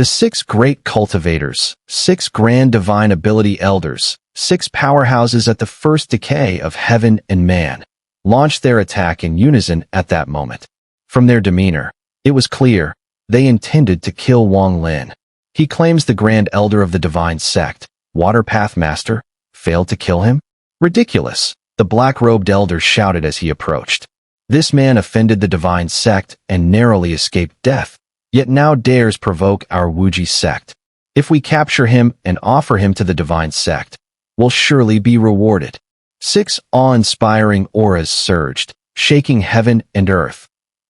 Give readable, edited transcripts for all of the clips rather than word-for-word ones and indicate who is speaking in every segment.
Speaker 1: The 6 great cultivators, 6 grand divine ability elders, 6 powerhouses at the first decay of heaven and man, launched their attack in unison at that moment. From their demeanor, it was clear they intended to kill Wong Lin. He claims the Grand Elder of the Divine Sect, Water Path Master, failed to kill him? Ridiculous, the black-robed elder shouted as he approached. This man offended the Divine Sect and narrowly escaped death, yet now dares provoke our Wuji sect. If we capture him and offer him to the Divine Sect, we'll surely be rewarded. 6 awe-inspiring auras surged, shaking heaven and earth.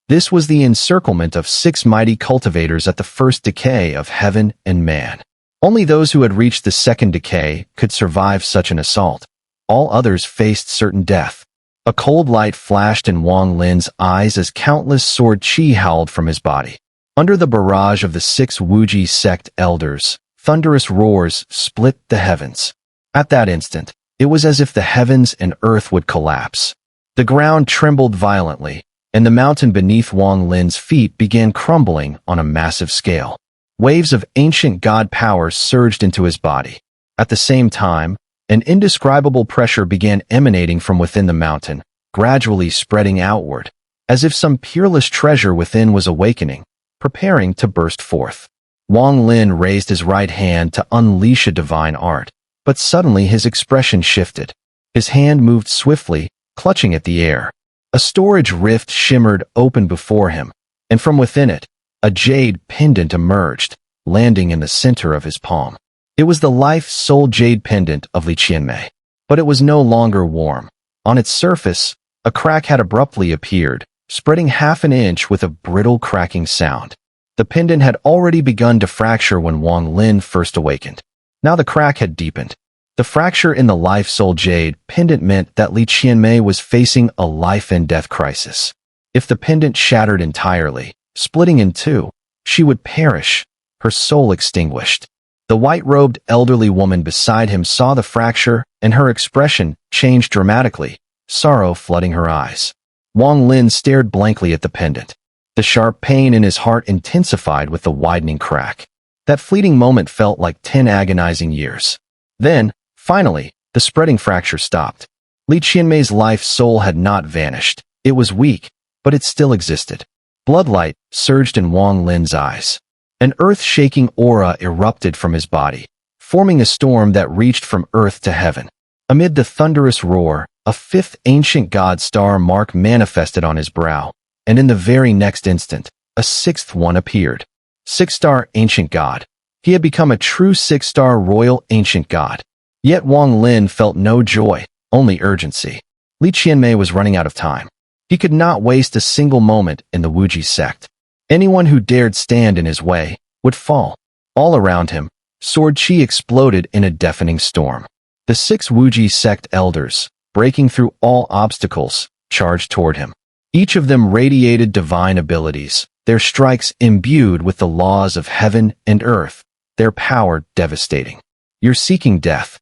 Speaker 1: This was the encirclement of 6 mighty cultivators at the first decay of heaven and man. Only those who had reached the second decay could survive such an assault. All others faced certain death. A cold light flashed in Wong Lin's eyes as countless sword chi howled from his body. Under the barrage of the 6 Wuji sect elders, thunderous roars split the heavens. At that instant, it was as if the heavens and earth would collapse. The ground trembled violently, and the mountain beneath Wong Lin's feet began crumbling on a massive scale. Waves of ancient god power surged into his body. At the same time, an indescribable pressure began emanating from within the mountain, gradually spreading outward, as if some peerless treasure within was awakening, preparing to burst forth. Wong Lin raised his right hand to unleash a divine art, but suddenly his expression shifted. His hand moved swiftly, clutching at the air. A storage rift shimmered open before him, and from within it, a jade pendant emerged, landing in the center of his palm. It was the life-soul jade pendant of Li Qianmei, but it was no longer warm. On its surface, a crack had abruptly appeared, spreading half an inch with a brittle cracking sound. The pendant had already begun to fracture when Wong Lin first awakened. Now the crack had deepened. The fracture in the life-soul jade pendant meant that Li Qianmei was facing a life-and-death crisis. If the pendant shattered entirely, splitting in two, she would perish, her soul extinguished. The white-robed elderly woman beside him saw the fracture, and her expression changed dramatically, sorrow flooding her eyes. Wong Lin stared blankly at the pendant. The sharp pain in his heart intensified with the widening crack. That fleeting moment felt like 10 agonizing years. Then, finally, the spreading fracture stopped. Li Qianmei's life-soul had not vanished. It was weak, but it still existed. Bloodlight surged in Wong Lin's eyes. An earth-shaking aura erupted from his body, forming a storm that reached from earth to heaven. Amid the thunderous roar, a 5th ancient god star mark manifested on his brow, and in the very next instant, a 6th one appeared. 6-star ancient god. He had become a true 6-star royal ancient god. Yet Wong Lin felt no joy, only urgency. Li Qianmei was running out of time. He could not waste a single moment in the Wuji sect. Anyone who dared stand in his way would fall. All around him, sword chi exploded in a deafening storm. The 6 Wuji sect elders, breaking through all obstacles, charged toward him. Each of them radiated divine abilities, their strikes imbued with the laws of heaven and earth, their power devastating. "You're seeking death,"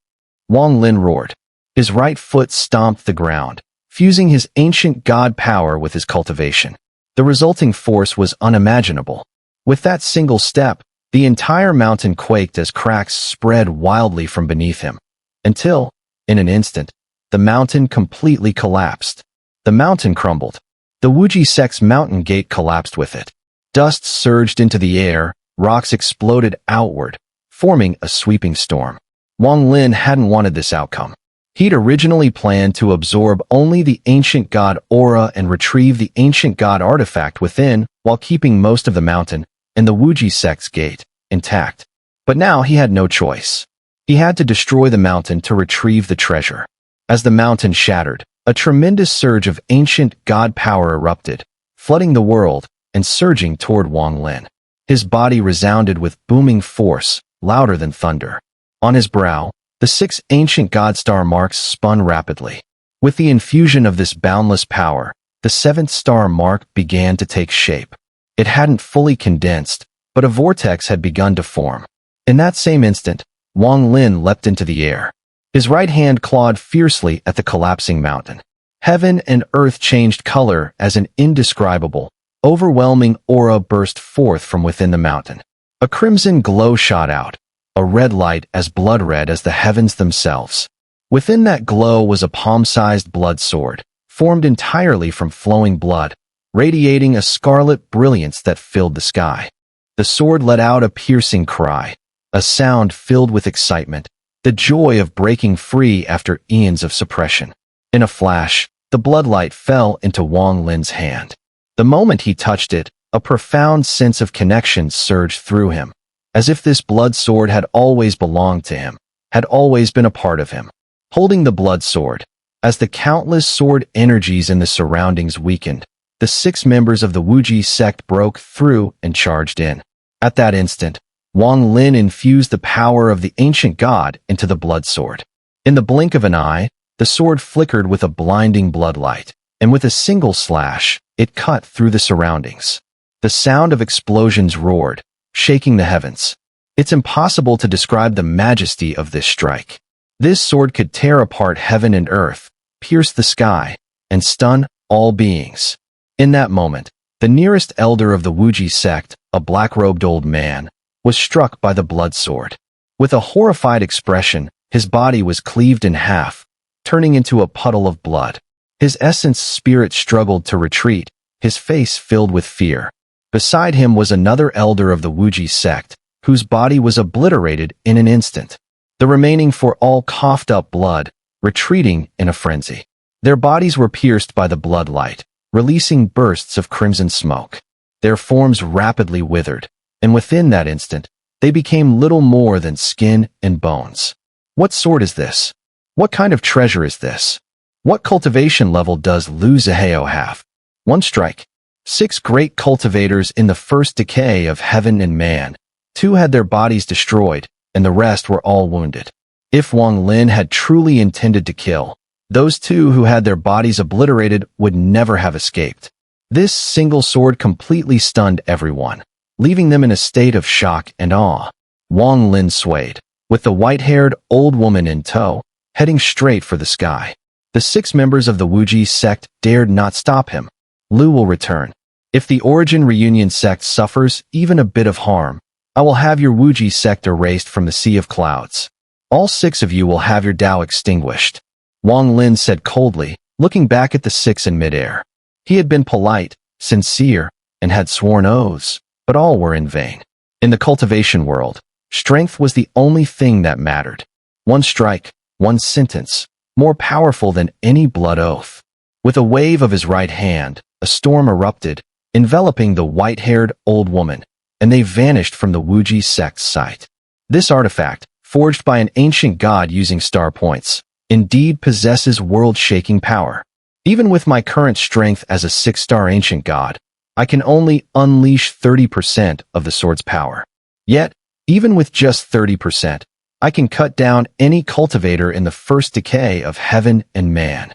Speaker 1: Wong Lin roared. His right foot stomped the ground, fusing his ancient god power with his cultivation. The resulting force was unimaginable. With that single step, the entire mountain quaked as cracks spread wildly from beneath him, until, in an instant, the mountain completely collapsed. The mountain crumbled. The Wuji sect's mountain gate collapsed with it. Dust surged into the air, rocks exploded outward, forming a sweeping storm. Wong Lin hadn't wanted this outcome. He'd originally planned to absorb only the ancient god aura and retrieve the ancient god artifact within, while keeping most of the mountain and the Wuji sect's gate intact. But now he had no choice. He had to destroy the mountain to retrieve the treasure. As the mountain shattered, a tremendous surge of ancient god power erupted, flooding the world and surging toward Wong Lin. His body resounded with booming force, louder than thunder. On his brow, the 6 ancient god star marks spun rapidly. With the infusion of this boundless power, the 7th star mark began to take shape. It hadn't fully condensed, but a vortex had begun to form. In that same instant, Wong Lin leapt into the air. His right hand clawed fiercely at the collapsing mountain. Heaven and earth changed color as an indescribable, overwhelming aura burst forth from within the mountain. A crimson glow shot out, a red light as blood-red as the heavens themselves. Within that glow was a palm-sized blood sword, formed entirely from flowing blood, radiating a scarlet brilliance that filled the sky. The sword let out a piercing cry, a sound filled with excitement, the joy of breaking free after eons of suppression. In a flash, the bloodlight fell into Wong Lin's hand. The moment he touched it, a profound sense of connection surged through him, as if this blood sword had always belonged to him, had always been a part of him. Holding the blood sword, as the countless sword energies in the surroundings weakened, the 6 members of the Wuji sect broke through and charged in. At that instant, Wong Lin infused the power of the ancient god into the blood sword. In the blink of an eye, the sword flickered with a blinding bloodlight, and with a single slash, it cut through the surroundings. The sound of explosions roared, shaking the heavens. It's impossible to describe the majesty of this strike. This sword could tear apart heaven and earth, pierce the sky, and stun all beings. In that moment, the nearest elder of the Wuji sect, a black-robed old man, was struck by the blood sword. With a horrified expression, his body was cleaved in half, turning into a puddle of blood. His essence spirit struggled to retreat, his face filled with fear. Beside him was another elder of the Wuji sect, whose body was obliterated in an instant. The remaining 4 all coughed up blood, retreating in a frenzy. Their bodies were pierced by the bloodlight, releasing bursts of crimson smoke. Their forms rapidly withered, and within that instant, they became little more than skin and bones. What sword is this? What kind of treasure is this? What cultivation level does Lu Zihao have? 1 strike. 6 great cultivators in the first decay of heaven and man. 2 had their bodies destroyed, and the rest were all wounded. If Wong Lin had truly intended to kill, those 2 who had their bodies obliterated would never have escaped. This single sword completely stunned everyone, leaving them in a state of shock and awe. Wong Lin swayed, with the white-haired old woman in tow, heading straight for the sky. The 6 members of the Wuji sect dared not stop him. Lu will return. If the Origin Reunion sect suffers even a bit of harm, I will have your Wuji sect erased from the sea of clouds. All 6 of you will have your Tao extinguished. Wong Lin said coldly, looking back at the 6 in midair. He had been polite, sincere, and had sworn oaths, but all were in vain. In the cultivation world, strength was the only thing that mattered. 1 strike, 1 sentence, more powerful than any blood oath. With a wave of his right hand, a storm erupted, enveloping the white-haired old woman, and they vanished from the Wuji sect's sight. This artifact, forged by an ancient god using star points, indeed possesses world-shaking power. Even with my current strength as a 6-star ancient god, I can only unleash 30% of the sword's power. Yet, even with just 30%, I can cut down any cultivator in the first decay of heaven and man.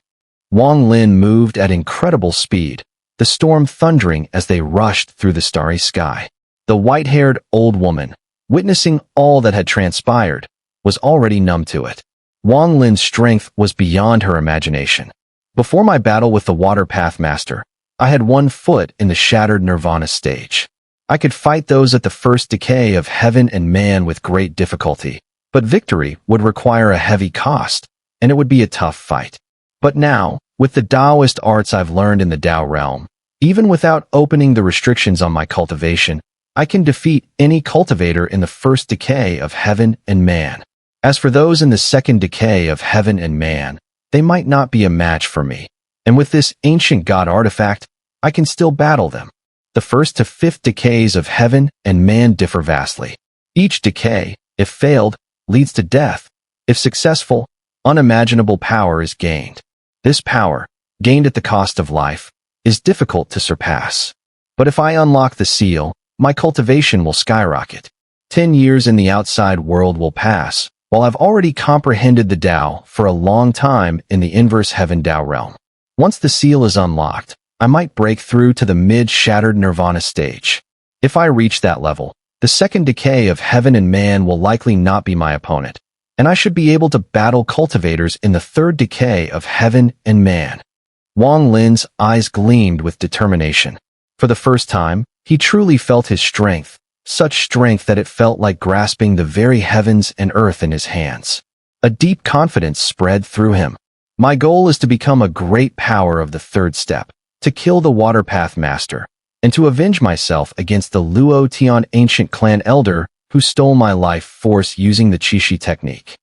Speaker 1: Wong Lin moved at incredible speed, the storm thundering as they rushed through the starry sky. The white-haired old woman, witnessing all that had transpired, was already numb to it. Wong Lin's strength was beyond her imagination. Before my battle with the Water Path Master, I had 1 foot in the shattered Nirvana stage. I could fight those at the first decay of heaven and man with great difficulty, but victory would require a heavy cost, and it would be a tough fight. But now, with the Taoist arts I've learned in the Tao realm, even without opening the restrictions on my cultivation, I can defeat any cultivator in the first decay of heaven and man. As for those in the second decay of heaven and man, they might not be a match for me, and with this ancient god artifact, I can still battle them. The first to 5th decays of heaven and man differ vastly. Each decay, if failed, leads to death. If successful, unimaginable power is gained. This power, gained at the cost of life, is difficult to surpass. But if I unlock the seal, my cultivation will skyrocket. 10 years in the outside world will pass, while I've already comprehended the Tao for a long time in the inverse heaven Tao realm. Once the seal is unlocked, I might break through to the mid-shattered Nirvana stage. If I reach that level, the second decay of heaven and man will likely not be my opponent, and I should be able to battle cultivators in the third decay of heaven and man. Wong Lin's eyes gleamed with determination. For the first time, he truly felt his strength, such strength that it felt like grasping the very heavens and earth in his hands. A deep confidence spread through him. My goal is to become a great power of the third step, to kill the Water Path Master, and to avenge myself against the Luo Tian ancient clan elder who stole my life force using the Qixi technique.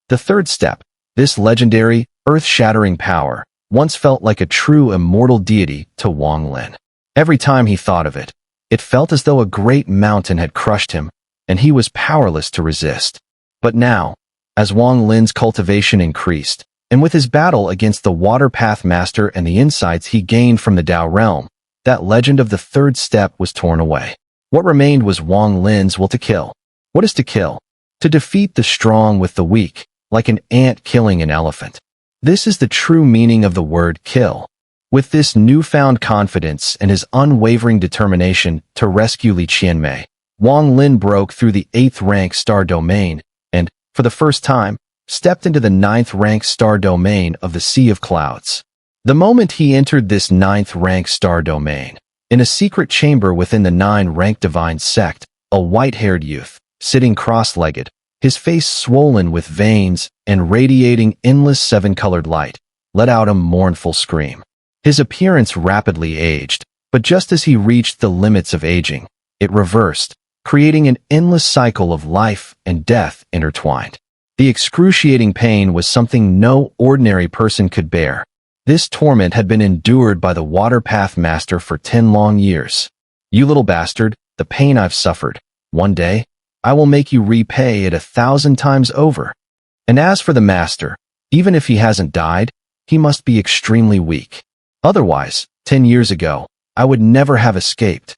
Speaker 1: The third step, this legendary, earth-shattering power, once felt like a true immortal deity to Wong Lin. Every time he thought of it, it felt as though a great mountain had crushed him, and he was powerless to resist. But now, as Wong Lin's cultivation increased, and with his battle against the Water Path Master and the insights he gained from the Dao realm, that legend of the third step was torn away. What remained was Wong Lin's will to kill. What is to kill? To defeat the strong with the weak, like an ant killing an elephant. This is the true meaning of the word kill. With this newfound confidence and his unwavering determination to rescue Li Qianmei, Wong Lin broke through the 8th rank star domain and, for the first time, stepped into the 9th rank star domain of the Sea of Clouds. The moment he entered this 9th rank star domain, in a secret chamber within the 9-rank divine sect, a white-haired youth, sitting cross-legged, his face swollen with veins and radiating endless 7-colored light, let out a mournful scream. His appearance rapidly aged, but just as he reached the limits of aging, it reversed, creating an endless cycle of life and death intertwined. The excruciating pain was something no ordinary person could bear. This torment had been endured by the Water Path Master for 10 long years. You little bastard, the pain I've suffered. One day, I will make you repay it 1,000 times over. And as for the Master, even if he hasn't died, he must be extremely weak. Otherwise, 10 years ago, I would never have escaped.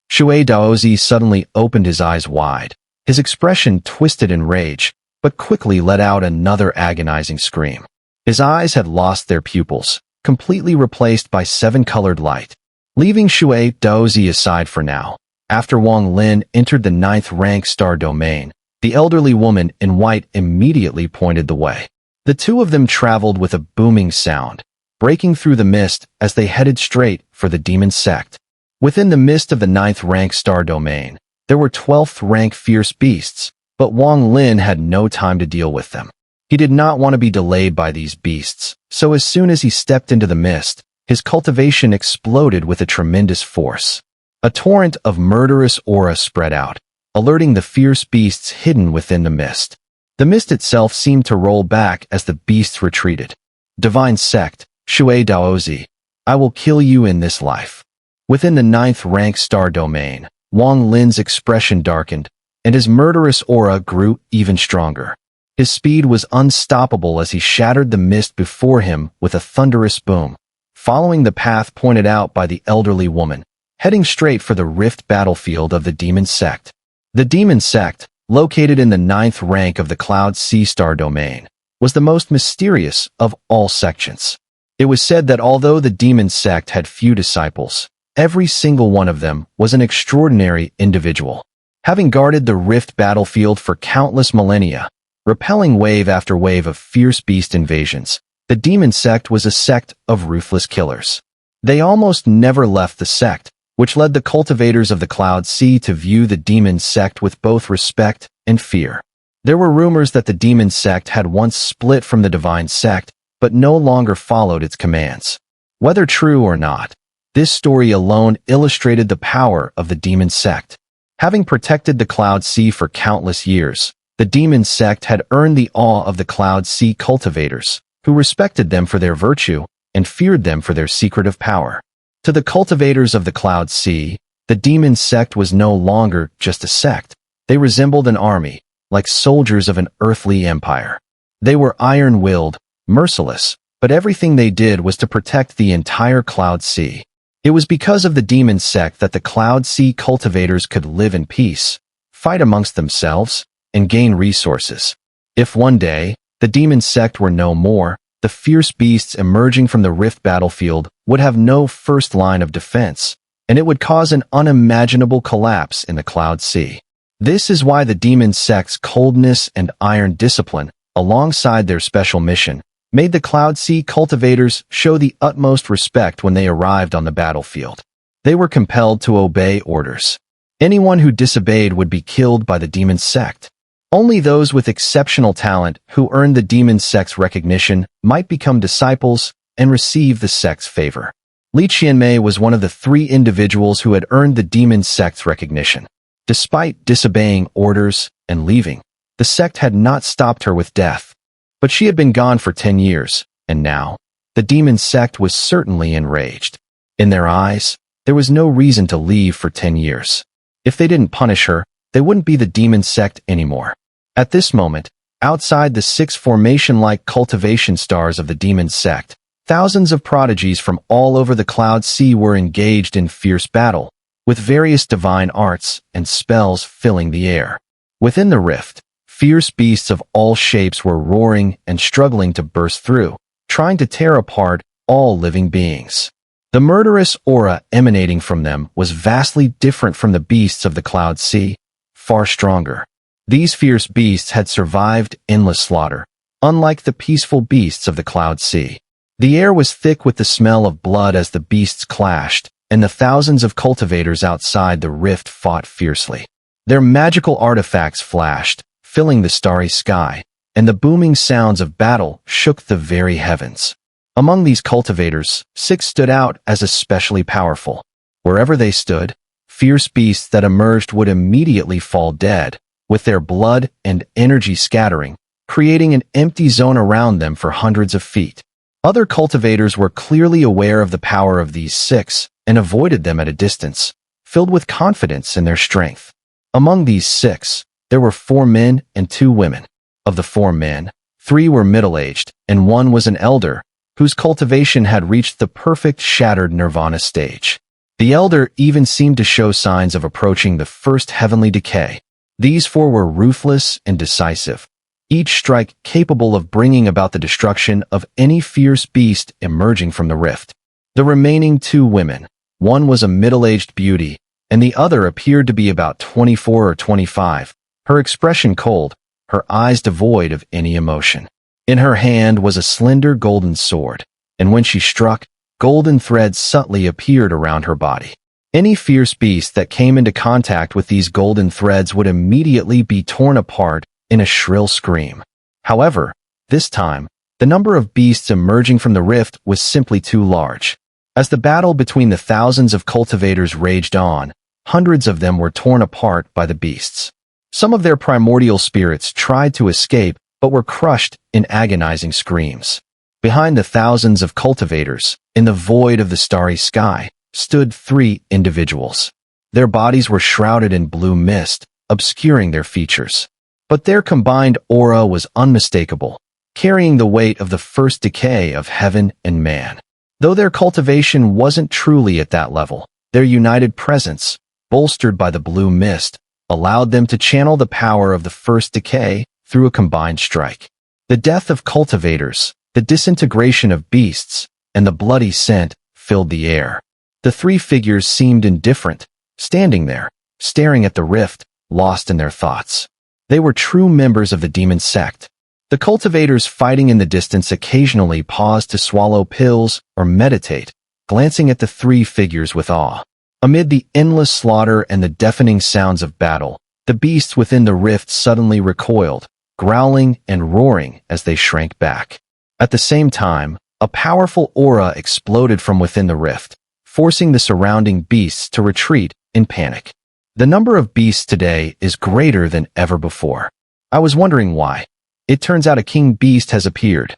Speaker 1: Shui Daozi suddenly opened his eyes wide, his expression twisted in rage, but quickly let out another agonizing scream. His eyes had lost their pupils, completely replaced by 7-colored light. Leaving Shui Daozi aside for now, after Wong Lin entered the 9th rank star domain, the elderly woman in white immediately pointed the way. The two of them traveled with a booming sound, breaking through the mist as they headed straight for the demon sect. Within the mist of the 9th rank star domain, there were 12th rank fierce beasts, but Wong Lin had no time to deal with them. He did not want to be delayed by these beasts, so as soon as he stepped into the mist, his cultivation exploded with a tremendous force. A torrent of murderous aura spread out, alerting the fierce beasts hidden within the mist. The mist itself seemed to roll back as the beasts retreated. Divine Sect, Shui Daozi, I will kill you in this life. Within the 9th rank star domain, Wong Lin's expression darkened, and his murderous aura grew even stronger. His speed was unstoppable as he shattered the mist before him with a thunderous boom, following the path pointed out by the elderly woman, heading straight for the rift battlefield of the demon sect. The demon sect, located in the 9th rank of the Cloud Sea star domain, was the most mysterious of all sections. It was said that although the demon sect had few disciples, every single one of them was an extraordinary individual. Having guarded the rift battlefield for countless millennia, repelling wave after wave of fierce beast invasions, the demon sect was a sect of ruthless killers. They almost never left the sect, which led the cultivators of the Cloud Sea to view the demon sect with both respect and fear. There were rumors that the demon sect had once split from the divine sect, but no longer followed its commands. Whether true or not, this story alone illustrated the power of the demon sect. Having protected the Cloud Sea for countless years, the demon sect had earned the awe of the Cloud Sea cultivators, who respected them for their virtue and feared them for their secretive power. To the cultivators of the Cloud Sea, the demon sect was no longer just a sect. They resembled an army, like soldiers of an earthly empire. They were iron-willed, merciless, but everything they did was to protect the entire Cloud Sea. It was because of the demon sect that the Cloud Sea cultivators could live in peace, fight amongst themselves, and gain resources. If one day, the demon sect were no more, the fierce beasts emerging from the rift battlefield would have no first line of defense, and it would cause an unimaginable collapse in the Cloud Sea. This is why the demon sect's coldness and iron discipline, alongside their special mission, made the Cloud Sea cultivators show the utmost respect when they arrived on the battlefield. They were compelled to obey orders. Anyone who disobeyed would be killed by the demon sect. Only those with exceptional talent who earned the demon sect's recognition might become disciples and receive the sect's favor. Li Qianmei was one of the 3 individuals who had earned the demon sect's recognition. Despite disobeying orders and leaving, the sect had not stopped her with death. But she had been gone for 10 years, and now, the demon sect was certainly enraged. In their eyes, there was no reason to leave for 10 years. If they didn't punish her, they wouldn't be the demon sect anymore. At this moment, outside the 6 formation-like cultivation stars of the demon sect, thousands of prodigies from all over the Cloud Sea were engaged in fierce battle, with various divine arts and spells filling the air. Within the rift, fierce beasts of all shapes were roaring and struggling to burst through, trying to tear apart all living beings. The murderous aura emanating from them was vastly different from the beasts of the Cloud Sea, far stronger. These fierce beasts had survived endless slaughter, unlike the peaceful beasts of the Cloud Sea. The air was thick with the smell of blood as the beasts clashed, and the thousands of cultivators outside the rift fought fiercely. Their magical artifacts flashed, filling the starry sky, and the booming sounds of battle shook the very heavens. Among these cultivators, 6 stood out as especially powerful. Wherever they stood, fierce beasts that emerged would immediately fall dead, with their blood and energy scattering, creating an empty zone around them for hundreds of feet. Other cultivators were clearly aware of the power of these 6 and avoided them at a distance, filled with confidence in their strength. Among these 6, there were 4 men and 2 women. Of the 4 men, 3 were middle-aged, and 1 was an elder, whose cultivation had reached the perfect shattered nirvana stage. The elder even seemed to show signs of approaching the first heavenly decay. These 4 were ruthless and decisive, each strike capable of bringing about the destruction of any fierce beast emerging from the rift. The remaining 2 women, one was a middle-aged beauty, and the other appeared to be about 24 or 25, her expression cold, her eyes devoid of any emotion. In her hand was a slender golden sword, and when she struck, golden threads subtly appeared around her body. Any fierce beast that came into contact with these golden threads would immediately be torn apart in a shrill scream. However, this time, the number of beasts emerging from the rift was simply too large. As the battle between the thousands of cultivators raged on, hundreds of them were torn apart by the beasts. Some of their primordial spirits tried to escape, but were crushed in agonizing screams. Behind the thousands of cultivators, in the void of the starry sky, stood 3 individuals. Their bodies were shrouded in blue mist, obscuring their features. But their combined aura was unmistakable, carrying the weight of the first decay of heaven and man. Though their cultivation wasn't truly at that level, their united presence, bolstered by the blue mist, allowed them to channel the power of the first decay through a combined strike. The death of cultivators, the disintegration of beasts, and the bloody scent filled the air. The 3 figures seemed indifferent, standing there, staring at the rift, lost in their thoughts. They were true members of the demon sect. The cultivators fighting in the distance occasionally paused to swallow pills or meditate, glancing at the 3 figures with awe. Amid the endless slaughter and the deafening sounds of battle, the beasts within the rift suddenly recoiled, growling and roaring as they shrank back. At the same time, a powerful aura exploded from within the rift, forcing the surrounding beasts to retreat in panic. The number of beasts today is greater than ever before. I was wondering why. It turns out a king beast has appeared.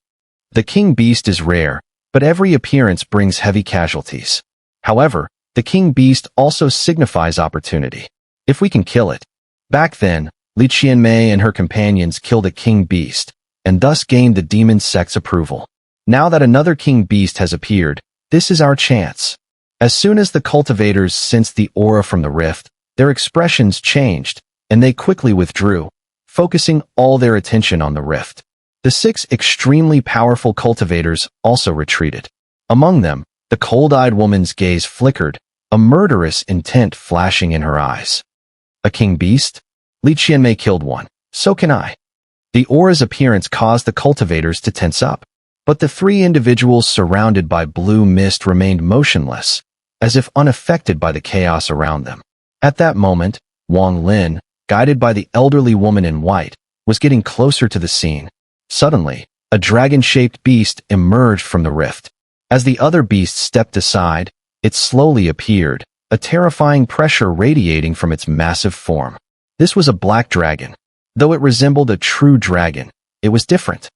Speaker 1: The king beast is rare, but every appearance brings heavy casualties. However, the king beast also signifies opportunity. If we can kill it. Back then, Li Qianmei and her companions killed a king beast, and thus gained the demon sect's approval. Now that another king beast has appeared, this is our chance. As soon as the cultivators sensed the aura from the rift, their expressions changed, and they quickly withdrew, focusing all their attention on the rift. The 6 extremely powerful cultivators also retreated. Among them, the cold-eyed woman's gaze flickered, a murderous intent flashing in her eyes. A king beast? Li Qianmei killed one. So can I. The aura's appearance caused the cultivators to tense up, but the 3 individuals surrounded by blue mist remained motionless, as if unaffected by the chaos around them. At that moment, Wong Lin, guided by the elderly woman in white, was getting closer to the scene. Suddenly, a dragon-shaped beast emerged from the rift. As the other beasts stepped aside, it slowly appeared, a terrifying pressure radiating from its massive form. This was a black dragon. Though it resembled a true dragon, it was different.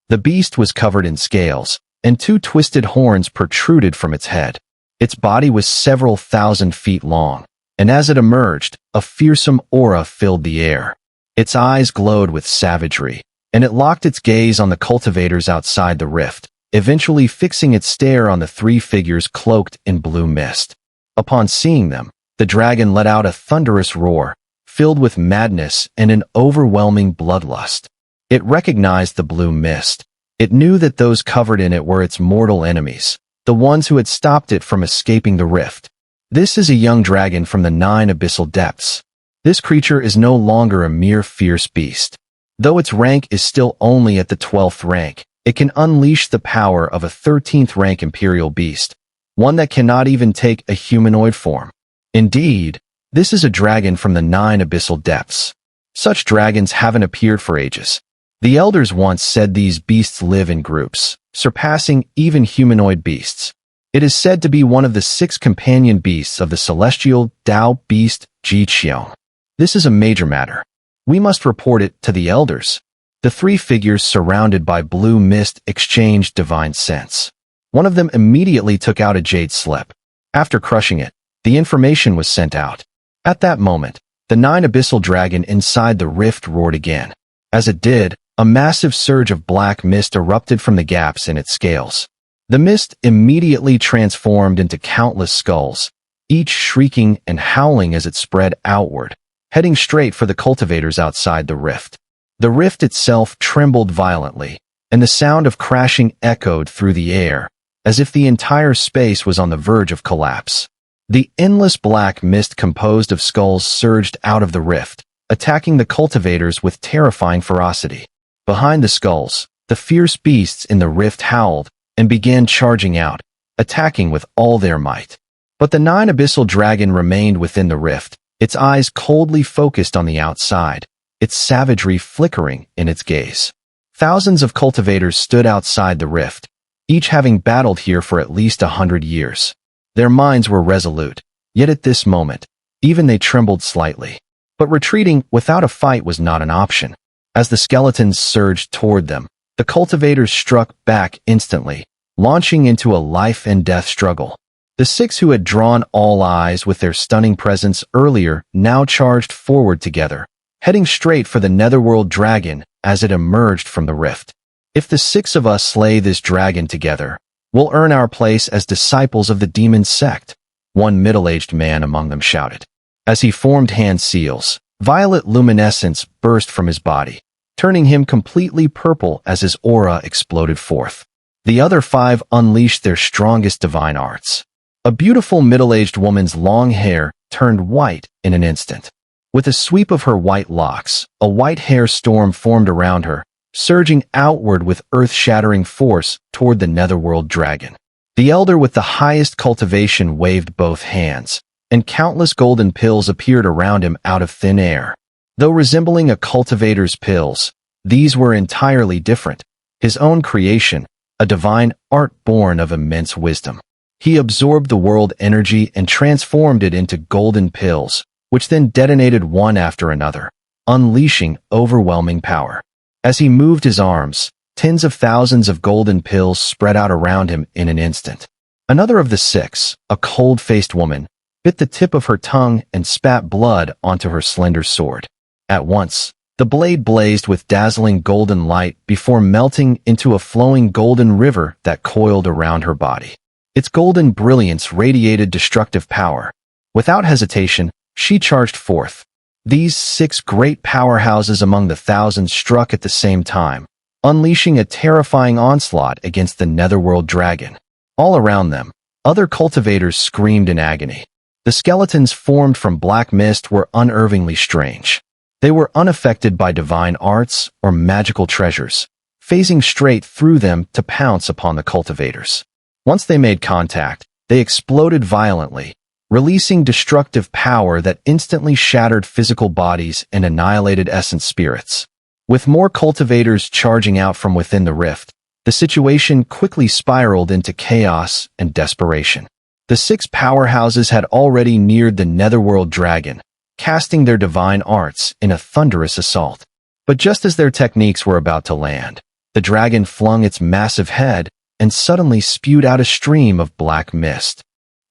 Speaker 1: The beast was covered in scales, and two twisted horns protruded from its head. Its body was several thousand feet long, and as it emerged, a fearsome aura filled the air. Its eyes glowed with savagery, and it locked its gaze on the cultivators outside the rift, eventually fixing its stare on the three figures cloaked in blue mist. Upon seeing them, the dragon let out a thunderous roar, filled with madness and an overwhelming bloodlust. It recognized the blue mist. It knew that those covered in it were its mortal enemies, the ones who had stopped it from escaping the rift. This is a young dragon from the 9 abyssal depths. This creature is no longer a mere fierce beast. Though its rank is still only at the 12th rank, it can unleash the power of a 13th rank imperial beast, one that cannot even take a humanoid form. Indeed, this is a dragon from the 9 abyssal depths. Such dragons haven't appeared for ages. The elders once said these beasts live in groups, surpassing even humanoid beasts. It is said to be one of the 6 companion beasts of the celestial Tao beast Jiqiang. This is a major matter. We must report it to the elders. The 3 figures surrounded by blue mist exchanged divine sense. One of them immediately took out a jade slip. After crushing it, the information was sent out. At that moment, the 9 abyssal dragon inside the rift roared again. As it did, a massive surge of black mist erupted from the gaps in its scales. The mist immediately transformed into countless skulls, each shrieking and howling as it spread outward, heading straight for the cultivators outside the rift. The rift itself trembled violently, and the sound of crashing echoed through the air, as if the entire space was on the verge of collapse. The endless black mist composed of skulls surged out of the rift, attacking the cultivators with terrifying ferocity. Behind the skulls, the fierce beasts in the rift howled and began charging out, attacking with all their might. But the 9 abyssal dragon remained within the rift, its eyes coldly focused on the outside, its savagery flickering in its gaze. Thousands of cultivators stood outside the rift, each having battled here for at least 100 years. Their minds were resolute, yet at this moment, even they trembled slightly. But retreating without a fight was not an option. As the skeletons surged toward them, the cultivators struck back instantly, launching into a life-and-death struggle. The 6 who had drawn all eyes with their stunning presence earlier now charged forward together, heading straight for the netherworld dragon as it emerged from the rift. If the 6 of us slay this dragon together, we'll earn our place as disciples of the demon sect, one middle-aged man among them shouted. As he formed hand seals, violet luminescence burst from his body, turning him completely purple as his aura exploded forth. The other 5 unleashed their strongest divine arts. A beautiful middle-aged woman's long hair turned white in an instant. With a sweep of her white locks, a white hair storm formed around her, surging outward with earth-shattering force toward the netherworld dragon. The elder with the highest cultivation waved both hands, and countless golden pills appeared around him out of thin air. Though resembling a cultivator's pills, these were entirely different. His own creation, a divine art born of immense wisdom. He absorbed the world energy and transformed it into golden pills, which then detonated one after another, unleashing overwhelming power. As he moved his arms, tens of thousands of golden pills spread out around him in an instant. Another of the 6, a cold-faced woman, bit the tip of her tongue and spat blood onto her slender sword. At once, the blade blazed with dazzling golden light before melting into a flowing golden river that coiled around her body. Its golden brilliance radiated destructive power. Without hesitation, she charged forth. These 6 great powerhouses among the thousands struck at the same time, unleashing a terrifying onslaught against the netherworld dragon. All around them, other cultivators screamed in agony. The skeletons formed from black mist were unervingly strange. They were unaffected by divine arts or magical treasures, phasing straight through them to pounce upon the cultivators. Once they made contact, they exploded violently, releasing destructive power that instantly shattered physical bodies and annihilated essence spirits. With more cultivators charging out from within the rift, the situation quickly spiraled into chaos and desperation. The 6 powerhouses had already neared the netherworld dragon, casting their divine arts in a thunderous assault. But just as their techniques were about to land, the dragon flung its massive head and suddenly spewed out a stream of black mist.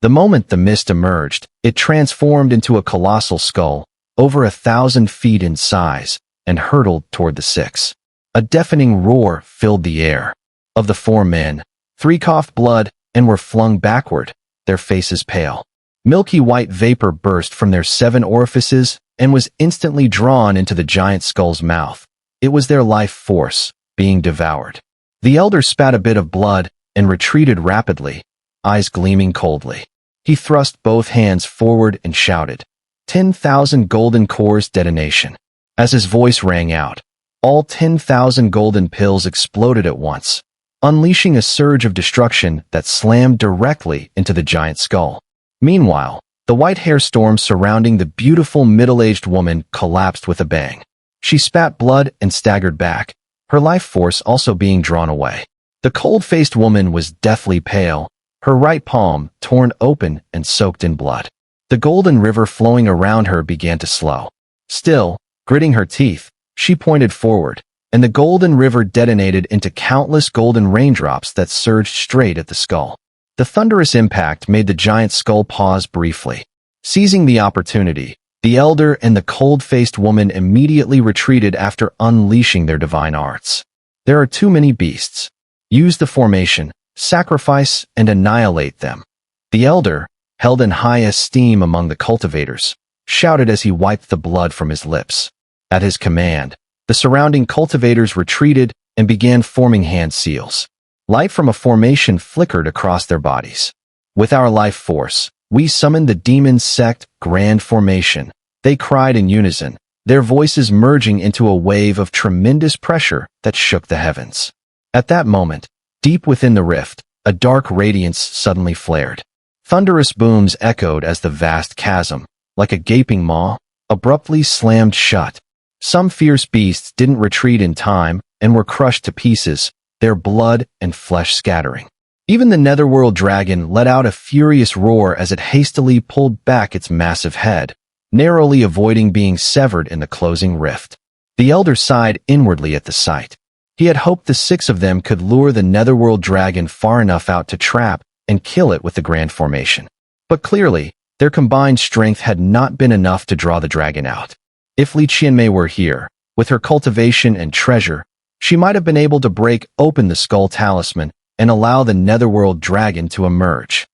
Speaker 1: The moment the mist emerged, it transformed into a colossal skull, over 1,000 feet in size, and hurtled toward the 6. A deafening roar filled the air. Of the 4 men, 3 coughed blood and were flung backward, their faces pale. Milky white vapor burst from their 7 orifices and was instantly drawn into the giant skull's mouth. It was their life force, being devoured. The elder spat a bit of blood and retreated rapidly, eyes gleaming coldly. He thrust both hands forward and shouted, 10,000 golden cores detonation. As his voice rang out, all 10,000 golden pills exploded at once, unleashing a surge of destruction that slammed directly into the giant skull. Meanwhile, the white hair storm surrounding the beautiful middle-aged woman collapsed with a bang. She spat blood and staggered back, her life force also being drawn away. The cold-faced woman was deathly pale, her right palm torn open and soaked in blood. The golden river flowing around her began to slow. Still, gritting her teeth, she pointed forward, and the golden river detonated into countless golden raindrops that surged straight at the skull. The thunderous impact made the giant skull pause briefly. Seizing the opportunity, the elder and the cold-faced woman immediately retreated after unleashing their divine arts. There are too many beasts. Use the formation, sacrifice, and annihilate them. The elder, held in high esteem among the cultivators, shouted as he wiped the blood from his lips. At his command, the surrounding cultivators retreated and began forming hand seals. Light from a formation flickered across their bodies. With our life force, we summoned the demon sect grand formation, they cried in unison, their voices merging into a wave of tremendous pressure that shook the heavens. At that moment, deep within the rift, a dark radiance suddenly flared. Thunderous booms echoed as the vast chasm, like a gaping maw, abruptly slammed shut. Some fierce beasts didn't retreat in time and were crushed to pieces, their blood and flesh scattering. Even the netherworld dragon let out a furious roar as it hastily pulled back its massive head, narrowly avoiding being severed in the closing rift. The elder sighed inwardly at the sight. He had hoped the 6 of them could lure the netherworld dragon far enough out to trap and kill it with the grand formation. But clearly, their combined strength had not been enough to draw the dragon out. If Li Qianmei were here, with her cultivation and treasure, she might have been able to break open the skull talisman and allow the netherworld dragon to emerge.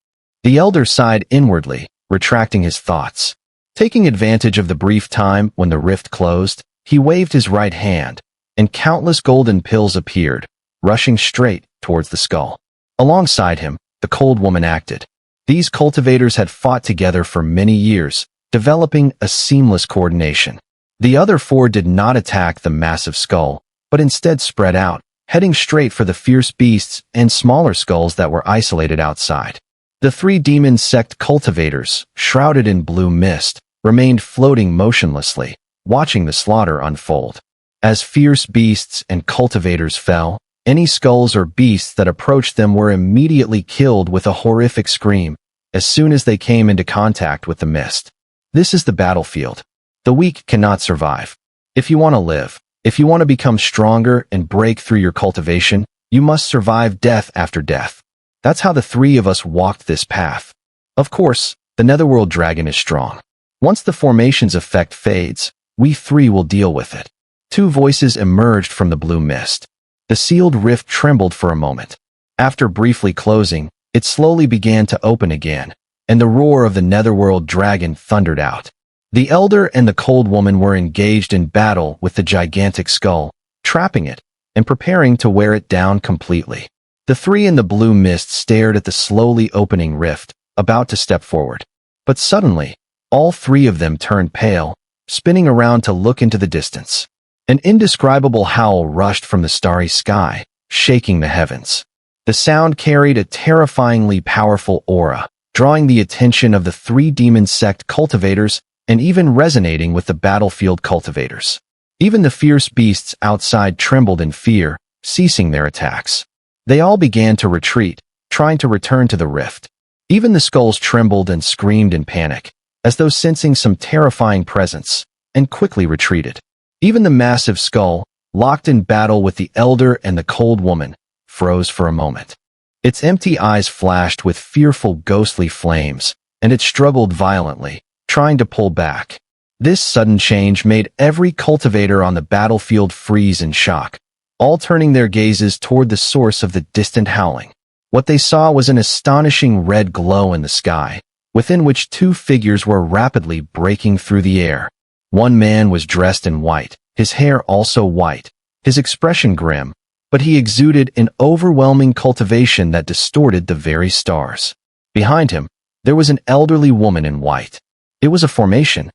Speaker 1: The elder sighed inwardly, retracting his thoughts. Taking advantage of the brief time when the rift closed, he waved his right hand, and countless golden pills appeared, rushing straight towards the skull. Alongside him, the cold woman acted. These cultivators had fought together for many years, developing a seamless coordination. The other 4 did not attack the massive skull, but instead spread out, heading straight for the fierce beasts and smaller skulls that were isolated outside. The 3 demon sect cultivators, shrouded in blue mist, remained floating motionlessly, watching the slaughter unfold. As fierce beasts and cultivators fell, any skulls or beasts that approached them were immediately killed with a horrific scream as soon as they came into contact with the mist. This is the battlefield. The weak cannot survive. If you want to live, if you want to become stronger and break through your cultivation, you must survive death after death. That's how the 3 of us walked this path. Of course, the netherworld dragon is strong. Once the formation's effect fades, we 3 will deal with it. 2 voices emerged from the blue mist. The sealed rift trembled for a moment. After briefly closing, it slowly began to open again, and the roar of the netherworld dragon thundered out. The elder and the cold woman were engaged in battle with the gigantic skull, trapping it, and preparing to wear it down completely. The 3 in the blue mist stared at the slowly opening rift, about to step forward. But suddenly, all 3 of them turned pale, spinning around to look into the distance. An indescribable howl rushed from the starry sky, shaking the heavens. The sound carried a terrifyingly powerful aura, drawing the attention of the three demon sect cultivators and even resonating with the battlefield cultivators. Even the fierce beasts outside trembled in fear, ceasing their attacks. They all began to retreat, trying to return to the rift. Even the skulls trembled and screamed in panic, as though sensing some terrifying presence, and quickly retreated. Even the massive skull, locked in battle with the elder and the cold woman, froze for a moment. Its empty eyes flashed with fearful ghostly flames, and it struggled violently, trying to pull back. This sudden change made every cultivator on the battlefield freeze in shock, all turning their gazes toward the source of the distant howling. What they saw was an astonishing red glow in the sky, within which two figures were rapidly breaking through the air. One man was dressed in white, his hair also white, his expression grim, but he exuded an overwhelming cultivation that distorted the very stars. Behind him, there was an elderly woman in white. It was a formation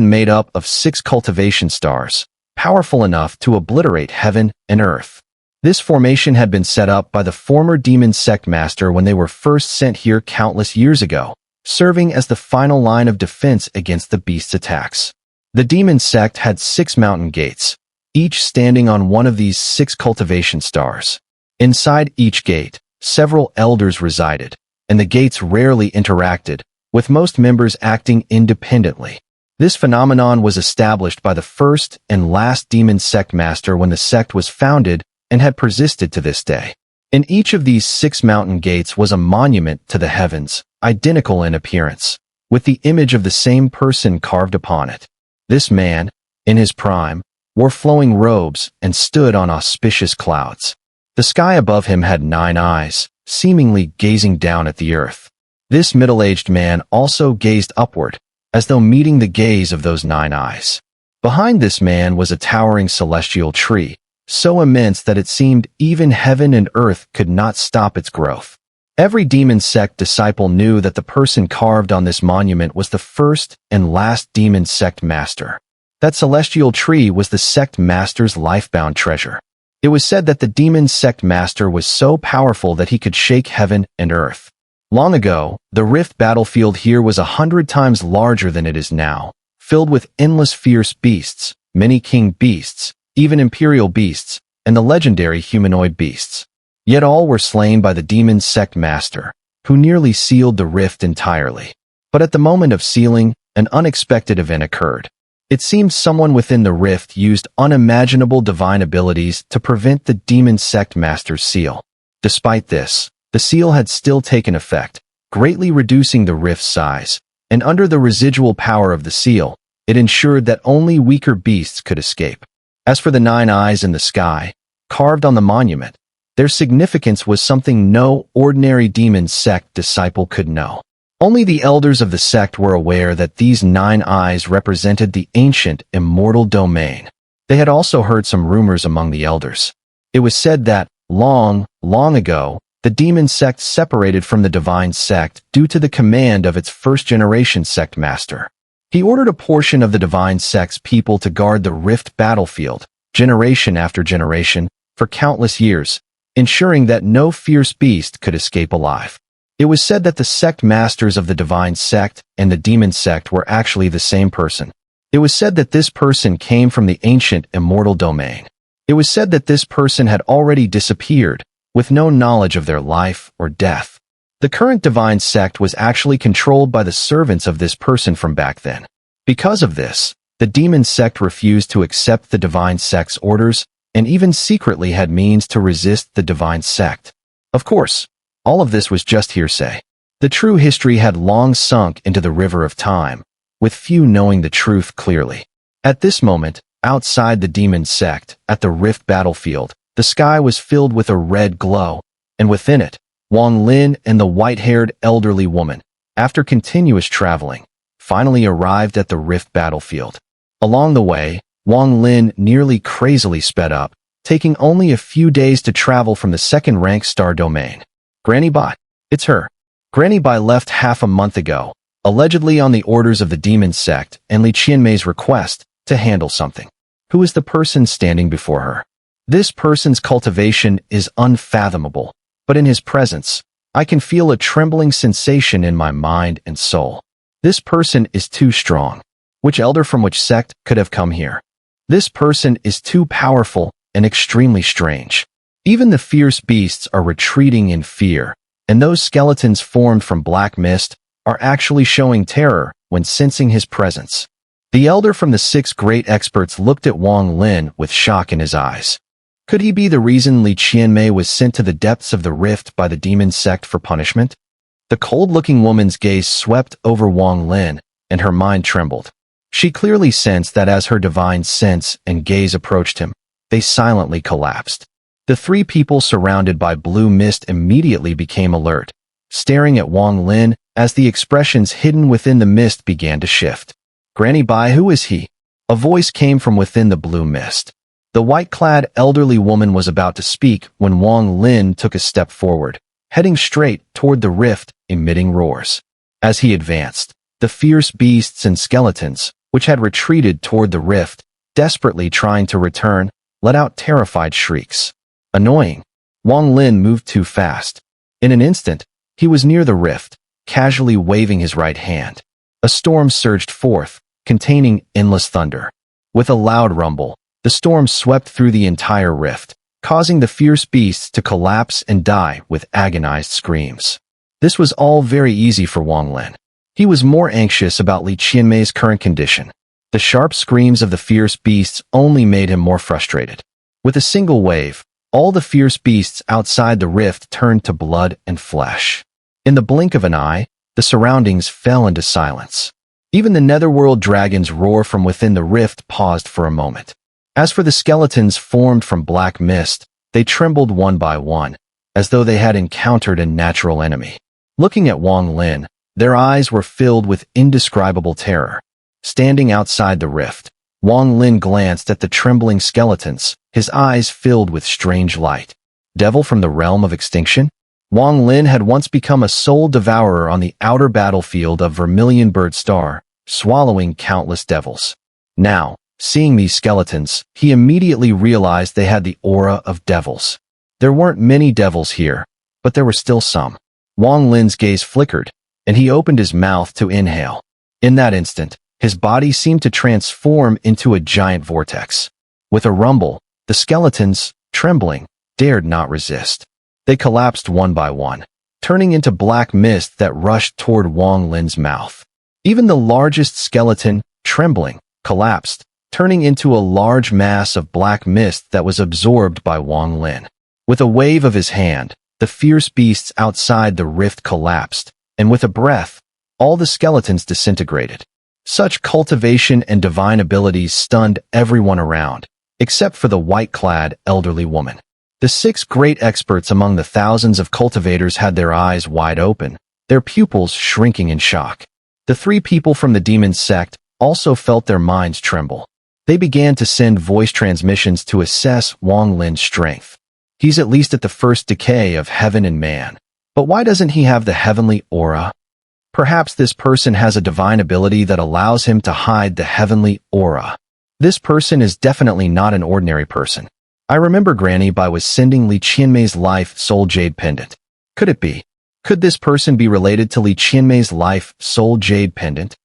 Speaker 1: made up of 6 cultivation stars, powerful enough to obliterate heaven and earth. This formation had been set up by the former demon sect master when they were first sent here countless years ago, serving as the final line of defense against the beast's attacks. The demon sect had 6 mountain gates, each standing on one of these 6 cultivation stars. Inside each gate, several elders resided, and the gates rarely interacted, with most members acting independently. This phenomenon was established by the first and last demon sect master when the sect was founded and had persisted to this day. In each of these 6 mountain gates was a monument to the heavens, identical in appearance, with the image of the same person carved upon it. This man, in his prime, wore flowing robes and stood on auspicious clouds. The sky above him had 9 eyes, seemingly gazing down at the earth. This middle-aged man also gazed upward, as though meeting the gaze of those 9 eyes. Behind this man was a towering celestial tree, so immense that it seemed even heaven and earth could not stop its growth. Every demon sect disciple knew that the person carved on this monument was the first and last demon sect master. That celestial tree was the sect master's lifebound treasure. It was said that the demon sect master was so powerful that he could shake heaven and earth. Long ago, the rift battlefield here was 100 times larger than it is now, filled with endless fierce beasts, many king beasts, even imperial beasts, and the legendary humanoid beasts. Yet all were slain by the demon sect master, who nearly sealed the rift entirely. But at the moment of sealing, an unexpected event occurred. It seemed someone within the rift used unimaginable divine abilities to prevent the demon sect master's seal. Despite this, the seal had still taken effect, greatly reducing the rift's size, and under the residual power of the seal, it ensured that only weaker beasts could escape. As for the 9 eyes in the sky, carved on the monument, their significance was something no ordinary demon sect disciple could know. Only the elders of the sect were aware that these 9 eyes represented the ancient immortal domain. They had also heard some rumors among the elders. It was said that, long ago, the demon sect separated from the divine sect due to the command of its first-generation sect master. He ordered a portion of the divine sect's people to guard the rift battlefield, generation after generation, for countless years, ensuring that no fierce beast could escape alive. It was said that the sect masters of the divine sect and the demon sect were actually the same person. It was said that this person came from the ancient immortal domain. It was said that this person had already disappeared, with no knowledge of their life or death. The current divine sect was actually controlled by the servants of this person from back then. Because of this, the demon sect refused to accept the divine sect's orders and even secretly had means to resist the divine sect. Of course, all of this was just hearsay. The true history had long sunk into the river of time, with few knowing the truth clearly. At this moment, outside the demon sect, at the rift battlefield, the sky was filled with a red glow, and within it, Wong Lin and the white-haired elderly woman, after continuous traveling, finally arrived at the rift battlefield. Along the way, Wong Lin nearly crazily sped up, taking only a few days to travel from the second-rank star domain. Granny Bai. It's her. Granny Bai left half a month ago, allegedly on the orders of the demon sect and Li Qianmei's request to handle something. Who is the person standing before her? This person's cultivation is unfathomable, but in his presence, I can feel a trembling sensation in my mind and soul. This person is too strong. Which elder from which sect could have come here? This person is too powerful and extremely strange. Even the fierce beasts are retreating in fear, and those skeletons formed from black mist are actually showing terror when sensing his presence. The elder from the 6 great experts looked at Wong Lin with shock in his eyes. Could he be the reason Li Qianmei was sent to the depths of the rift by the demon sect for punishment? The cold-looking woman's gaze swept over Wong Lin, and her mind trembled. She clearly sensed that as her divine sense and gaze approached him, they silently collapsed. The 3 people surrounded by blue mist immediately became alert, staring at Wong Lin as the expressions hidden within the mist began to shift. "Granny Bai, who is he?" A voice came from within the blue mist. The white-clad elderly woman was about to speak when Wong Lin took a step forward, heading straight toward the rift, emitting roars. As he advanced, the fierce beasts and skeletons, which had retreated toward the rift, desperately trying to return, let out terrified shrieks. Annoying. Wong Lin moved too fast. In an instant, he was near the rift, casually waving his right hand. A storm surged forth, containing endless thunder. With a loud rumble, the storm swept through the entire rift, causing the fierce beasts to collapse and die with agonized screams. This was all very easy for Wong Lin. He was more anxious about Li Qianmei's current condition. The sharp screams of the fierce beasts only made him more frustrated. With a single wave, all the fierce beasts outside the rift turned to blood and flesh. In the blink of an eye, the surroundings fell into silence. Even the netherworld dragon's roar from within the rift paused for a moment. As for the skeletons formed from black mist, they trembled one by one, as though they had encountered a natural enemy. Looking at Wong Lin, their eyes were filled with indescribable terror. Standing outside the rift, Wong Lin glanced at the trembling skeletons, his eyes filled with strange light. Devil from the realm of extinction? Wong Lin had once become a soul devourer on the outer battlefield of Vermilion Bird Star, swallowing countless devils. Now, seeing these skeletons, he immediately realized they had the aura of devils. There weren't many devils here, but there were still some. Wong Lin's gaze flickered, and he opened his mouth to inhale. In that instant, his body seemed to transform into a giant vortex. With a rumble, the skeletons, trembling, dared not resist. They collapsed one by one, turning into black mist that rushed toward Wong Lin's mouth. Even the largest skeleton, trembling, collapsed, turning into a large mass of black mist that was absorbed by Wong Lin. With a wave of his hand, the fierce beasts outside the rift collapsed, and with a breath, all the skeletons disintegrated. Such cultivation and divine abilities stunned everyone around, except for the white-clad elderly woman. The 6 great experts among the thousands of cultivators had their eyes wide open, their pupils shrinking in shock. The 3 people from the demon sect also felt their minds tremble. They began to send voice transmissions to assess Wong Lin's strength. He's at least at the first decay of heaven and man. But why doesn't he have the heavenly aura? Perhaps this person has a divine ability that allows him to hide the heavenly aura. This person is definitely not an ordinary person. I remember Granny Bai was sending Li Qianmei's life soul Jade pendant. Could it be? Could this person be related to Li Qianmei's life soul Jade pendant?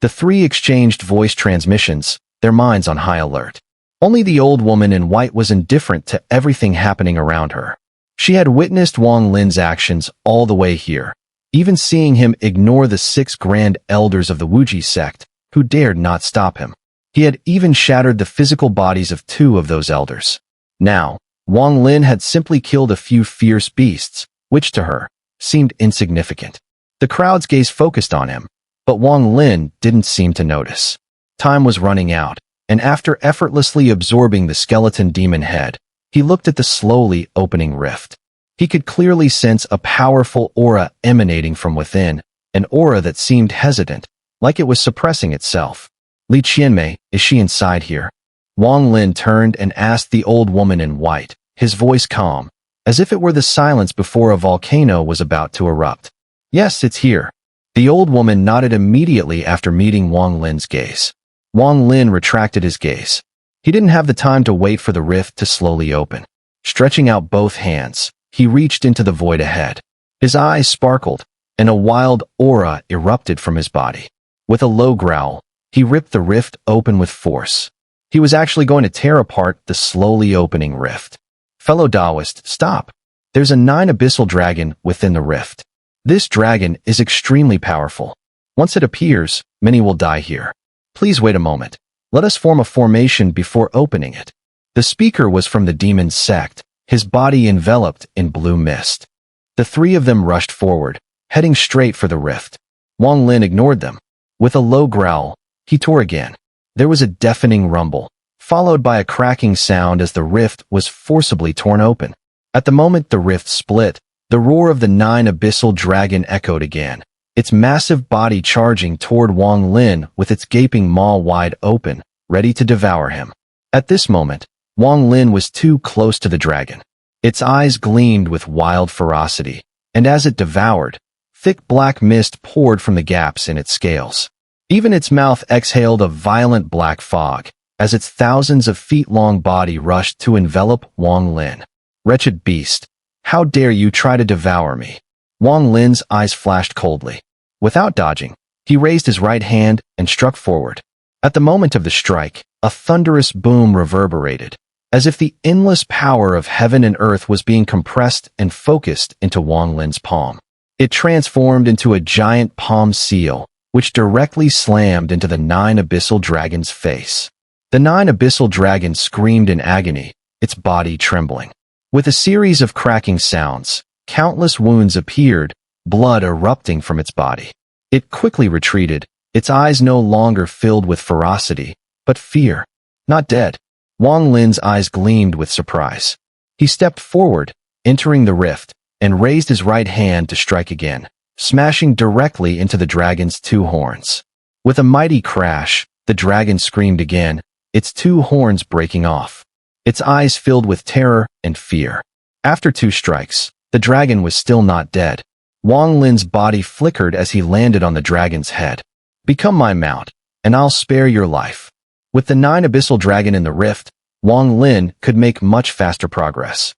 Speaker 1: The 3 exchanged voice transmissions, their minds on high alert. Only the old woman in white was indifferent to everything happening around her. She had witnessed Wong Lin's actions all the way here, even seeing him ignore the 6 grand elders of the Wuji sect, who dared not stop him. He had even shattered the physical bodies of 2 of those elders. Now, Wong Lin had simply killed a few fierce beasts, which to her seemed insignificant. The crowd's gaze focused on him, but Wong Lin didn't seem to notice. Time was running out, and after effortlessly absorbing the skeleton demon head, he looked at the slowly opening rift. He could clearly sense a powerful aura emanating from within, an aura that seemed hesitant, like it was suppressing itself. Li Qianmei, is she inside here? Wong Lin turned and asked the old woman in white, his voice calm, as if it were the silence before a volcano was about to erupt. Yes, it's here. The old woman nodded immediately after meeting Wong Lin's gaze. Wong Lin retracted his gaze. He didn't have the time to wait for the rift to slowly open. Stretching out both hands, he reached into the void ahead. His eyes sparkled, and a wild aura erupted from his body. With a low growl, he ripped the rift open with force. He was actually going to tear apart the slowly opening rift. Fellow Taoist, stop. There's a 9 abyssal dragon within the rift. This dragon is extremely powerful. Once it appears, many will die here. Please wait a moment. Let us form a formation before opening it. The speaker was from the demon's sect, his body enveloped in blue mist. The 3 of them rushed forward, heading straight for the rift. Wong Lin ignored them. With a low growl, he tore again. There was a deafening rumble, followed by a cracking sound as the rift was forcibly torn open. At the moment the rift split, the roar of the 9 abyssal dragon echoed again, its massive body charging toward Wong Lin with its gaping maw wide open, ready to devour him. At this moment, Wong Lin was too close to the dragon. Its eyes gleamed with wild ferocity, and as it devoured, thick black mist poured from the gaps in its scales. Even its mouth exhaled a violent black fog, as its thousands of feet-long body rushed to envelop Wong Lin. Wretched beast, how dare you try to devour me? Wong Lin's eyes flashed coldly. Without dodging, he raised his right hand and struck forward. At the moment of the strike, a thunderous boom reverberated, as if the endless power of heaven and earth was being compressed and focused into Wong Lin's palm. It transformed into a giant palm seal, which directly slammed into the 9 abyssal dragon's face. The 9 abyssal dragon screamed in agony, its body trembling. With a series of cracking sounds, countless wounds appeared, blood erupting from its body. It quickly retreated, its eyes no longer filled with ferocity, but fear. Not dead. Wong Lin's eyes gleamed with surprise. He stepped forward, entering the rift, and raised his right hand to strike again, smashing directly into the dragon's 2 horns. With a mighty crash, the dragon screamed again, its 2 horns breaking off. Its eyes filled with terror and fear. After 2 strikes, the dragon was still not dead. Wong Lin's body flickered as he landed on the dragon's head. Become my mount, and I'll spare your life. With the 9 abyssal dragon in the rift, Wong Lin could make much faster progress.